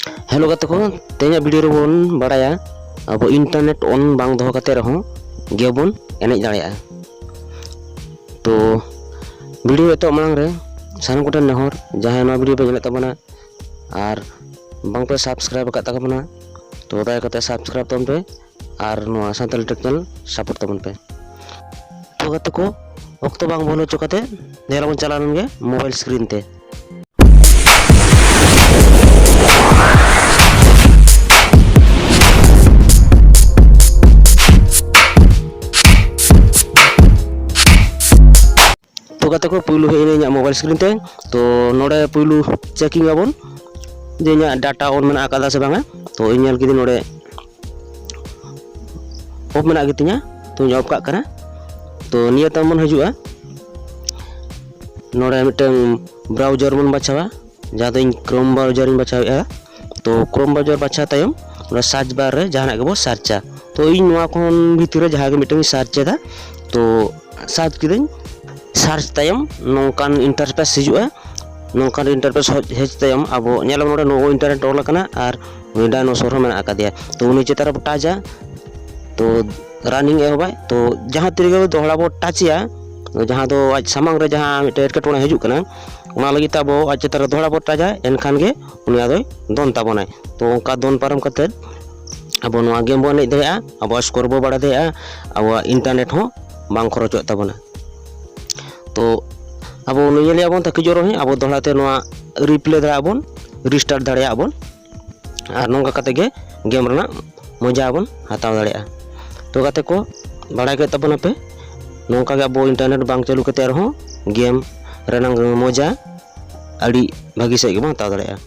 Hello गाते को तेज video रे बोन बड़ाया अब इंटरनेट ऑन बांग दोहो कते रहो गेम बोन एनेज दाड़ेया। तो वीडियो एतो मांग रे सानम कोटे नेहर जहां ना वीडियो पे नेले तबना और बांग पे सब्सक्राइब का तबना तो दाय कते सब्सक्राइब तम पे और नो सानताली टेक चैनल सपोर्ट तबन पे। तो गाते को वक्त बांग बोलो चुकाते नेला बन चलान गे मोबाइल स्क्रीन ते। तो गाते को पुलू हेने मोबाइल स्क्रीन ते तो नोडे पुलू चेकिंग आबन जे डाटा ऑन मेना आकादा से बांगा तो इनेल किदी नोडे ऑफ मेना गितिया तो ऑफ का करा तो निया तमन हजुआ नोडे मिटन ब्राउजर मन बाछावा जहां दो क्रोम ब्राउजर इन बाछावा तो क्रोम ब्राउजर बाछा तायम सर्च बार रे जहां गेबो सर्चा तो इन नोआ कोन भितर जहां गे मिटन सर्च दा तो सर्च किदिन सर्च तायम नोकान इंटरफेस हिजुआ नोकान इंटरफेस हेज तायम अब नेला नोडे नो इंटरनेट ऑल कना और डायनासोर मेना आकादिया तो उनी चेतार टाचा तो रनिंग एहबाय तो जहां तिरगे दोहड़ा बो टाचिया जहां दो आज सामांग रे जहां मिटे एटकेटोणे हिजुक कना उना लगी ताबो आज चेतार दोहड़ा बो टाचा एनखान गे उनी आदो दोन ताबोनाय तो उनका दोन पारम कते अब नोआ गेम बो एनेज दाया अब स्कोर बो बाड़ा दाया अब इंटरनेट हो बांग खरचो ताबोना। तो अब नियलिया बन ताकि जरो है अब दोहराते नोआ रिप्ले दाड़ा बन रिस्टार्ट दाड़िया बन और नोंका कते गे गेम रना मजा बन हताव दाड़िया। तो गाते को बड़ा के तबना पे नोंका गे अब इंटरनेट बांग चालू कते रहो गेम रना मजा अड़ी भागी से गे हताव दाड़िया।